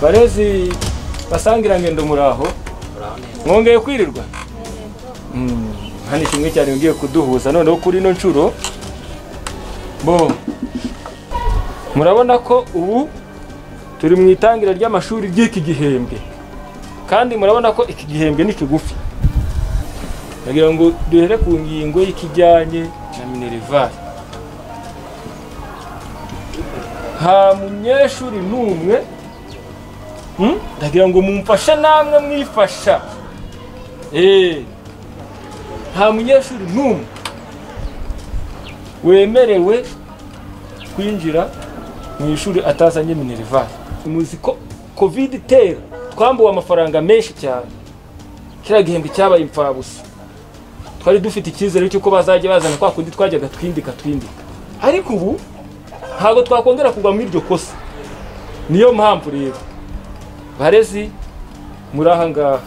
barezi basangira ngendo muraho mwongeye kwirirwa hani kimwe cyane ngiye kuduhuza noneho kuri no ncuro bo murabona ko ubu turi mu itangira ry'amashuri ry'iki gihembwe kandi murabona ko iki gihembwe ni kigufi nagira ngo duhere ku ngingo y'ikijyanye na Minerval ha munyeshuri numwe ndagira ngo mumfashe namwe mwifasha ha munyeshuri numwe wemerewe kwinjira mu ishuri atazanye Minerval muzi ko covid itera twambuwe amafaranga menshi cyane kira gihembwe cyabaye impfabusa twari dufite icyizere cy'uko bazajya bazana kwa kundi twajyaga twindika ariko ubu ntago twakongera kugwa muri iryo kosa niyo mpamvu rero barezi murahanga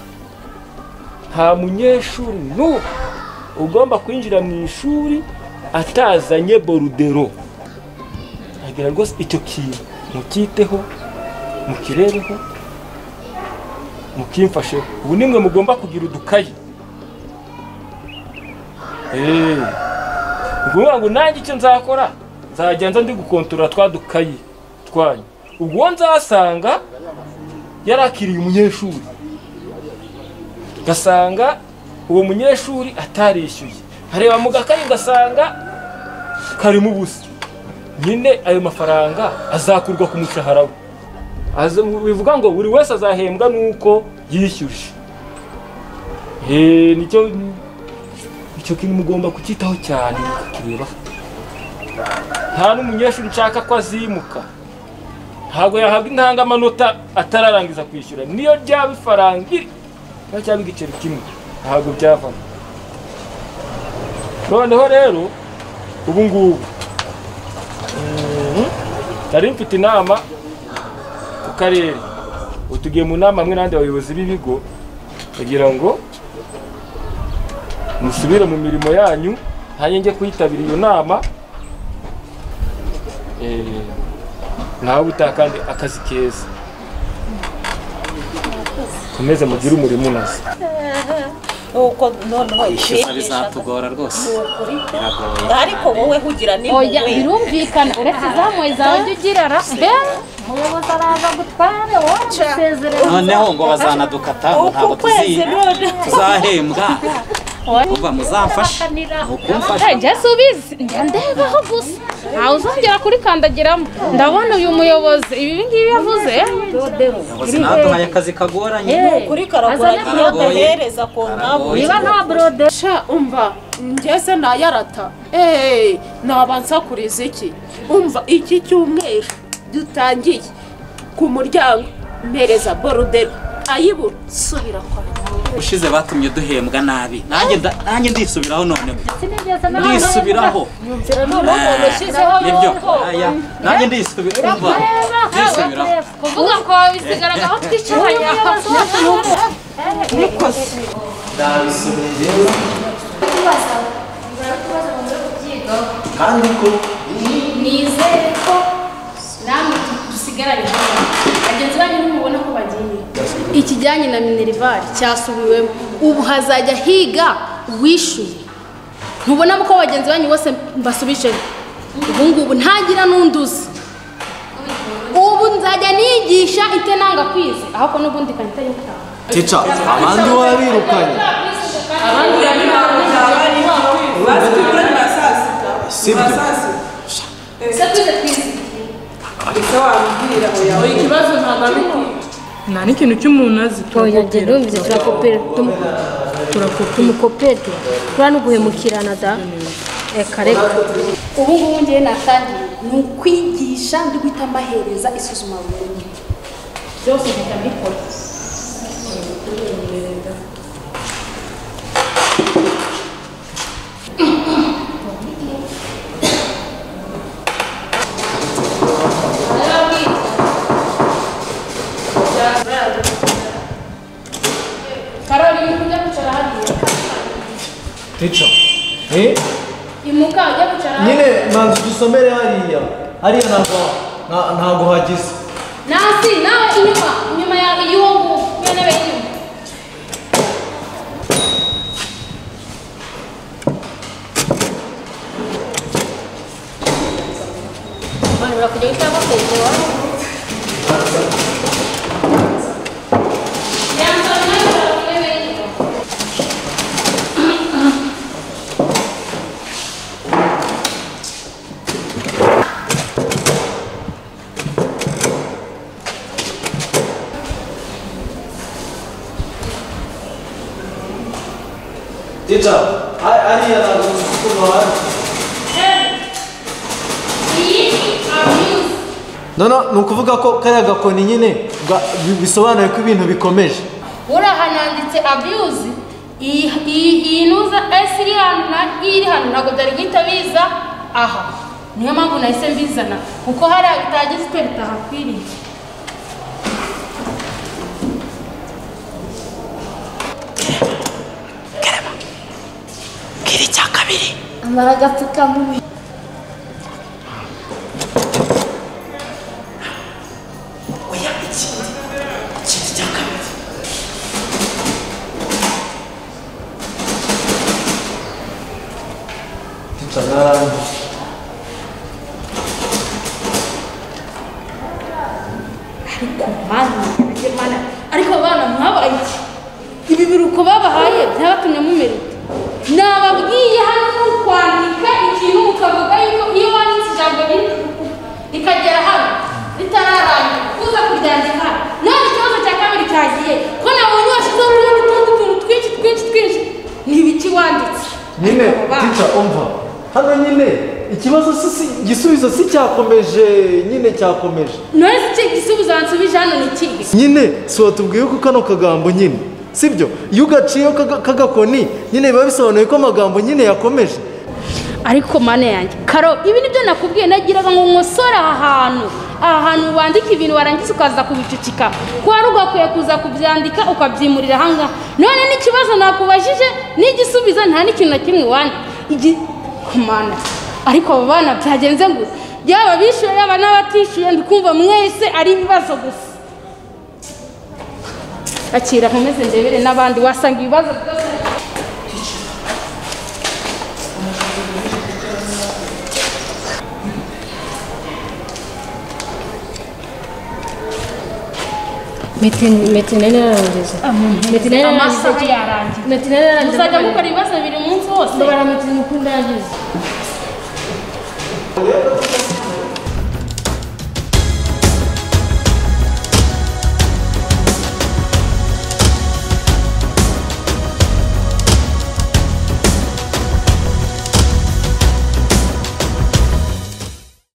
nta munyeshuri ugomba kwinjira mu ishuri atazanye borudero agira rwose icyo kintu mukiteho mukirebeho mukimfasheho ubu nimwe mugomba kugira udukayi ubwo ngo nanjye icyo nzakora nzajya ndi gukontorora twadukayi twanyu ubwo nzasanga yarakiriye umunyeshuri gasanga uwo munyeshuri atarishyuye hareba mu gakayi gasanga karimo ubusa nyine ayo mafaranga azakurwa ku mushahara we bivuga ngo buri wese azahembwa nuko yishyuje icyo kintu mugomba kukitaho cyane mukakireba nta n'umunyeshuri nshaka ko azimuka ntabwo yahabwa intangamanota atararangiza kwishyura niyo ryaba ifaranga niyo cyaba igiceri kimwe ntabwo byavamo noneho rero ubu ngubu nari mfite inama ku karere utugiye mu nama hamwe n'abandi bayobozi b'ibigo kugira ngo musubire mu mirimo yanyu hanyuma njye kwitabira iyo nama nawe utakandi akazi keza komeze mugire umurimo unaze uko noneho ishyuza bizatugora rwose biragoye ariko wowe hugira ni oya birumvikana uretse zamuye zawe ugirara umuyobozi araza gutware wowe noneho ngo bazanadukata ntabwo tuzahembwa umva muzamfasha ukumfasha njye subize njya ndebaho gusa ntawe uzongera kuri kandagiramo ndabona uyu muyobozi ibi ngibi yavuze umuyobozi naduhaye akazi kagoranye kuri karagoranye yohereza ko ntabwo niba nta brode sha umva ngeze nayarata nabanza kuriza iki umva iki cyumweru dutangiye ku muryango mpereza borudero ayibura subira kwa ushize batumye duhembwa nabi nanjye ndisubiraho none ndisubiraho nibyo nanjye ndisubiraho kuvuga ko bisigaraga aho twicaranye kandi ko nizere ko namwe dusigaranye bagenzi banyu nimubona ko bagiye ikijyanye na Minerval cyasubiwemo ubu hazajya higa wishyuye ntubona ko bagenzi banyu bose mbasubije ubu ngubu ntagira n'unduzi ubu nzajya nigisha itenanga kwize ahubwo n'ubundi kanita yuka Teacher abandi wabirukanye abandi sibyo ikibazo ntabwo ari nta n'ikintu cy'umuntu azi turakopera turiya no guhemukirana da reka ubu ngubu ngewe natangiye ni ukwigisha ndi guhita mbahereza isuzumabumenyi byose mpita mbikora Teacher imuka ujya gucara nyine manzi dusomere hariya ntabwo hagize Nancy, nawe inyuma ya y'uwo bene inyuma. Bana urakujya gutanga kwezi wawe. Tita, hariya ntabwo kuva none ni ukuvuga ko kariya gakoni nyine bisobanuye ko ibintu bikomeje. Urahananditse abuse iyi nuza S iri hano na iri hano ntabwo byari guhita biza aha. Niyo mpamvu nahise mbizana kuko hari bitagize icyo bitahakwiriye. Kiri cya kabiri. Amara agapfukamunwa. Oya ikindi cya kabiri. Tita narangiye. Ariko abana mwabaye iki? Ibi biruko babahaye byabatumye mumerita. Nababwiye hano no kwandika ikintu ukavuga yuko iyo wanditse ijambo rikagera hano ritararangira kuza kuryandika. None ikibazo cya kabiri cyagiye ko nabonye washyizeho n'utundi tuntu twinshi ni ibiki wanditse. Nyine Tita umva hano nyine ikibazo igisubizo si cyakomeje nyine cyakomeje. None se igisubizo ansubije hano ni ikihe? Nyine si watubwiye ko kano kagambo nyine sibyo iyo ugaciyeho kagakoni nyine biba bisobanuye ko amagambo nyine yakomeje. Ariko mane yanjye Karo ibi nibyo nakubwiye nagiraga ngo nkosore aha hantu wandika ibintu warangiza ukaza kubicucika ko wari ugakwiye kuza kubyandika ukabyimurira hanga. None n'ikibazo nakubajije n'igisubizo nta n'ikintu na kimwe wandika kumana. Ariko abo bana byagenze ngo yaba bishyuye yaba n'abatishyuye ndikumva mwese ari ibibazo gusa. Akira nkomeze ndebere n'abandi wasanga ibibazo byose. Metinene yarangiza. Amasaha yarangiye. Metinene yarangiza. Uzajya mukora ibibazo biri umunsi wose. Ndabara metinene ukunda yagize.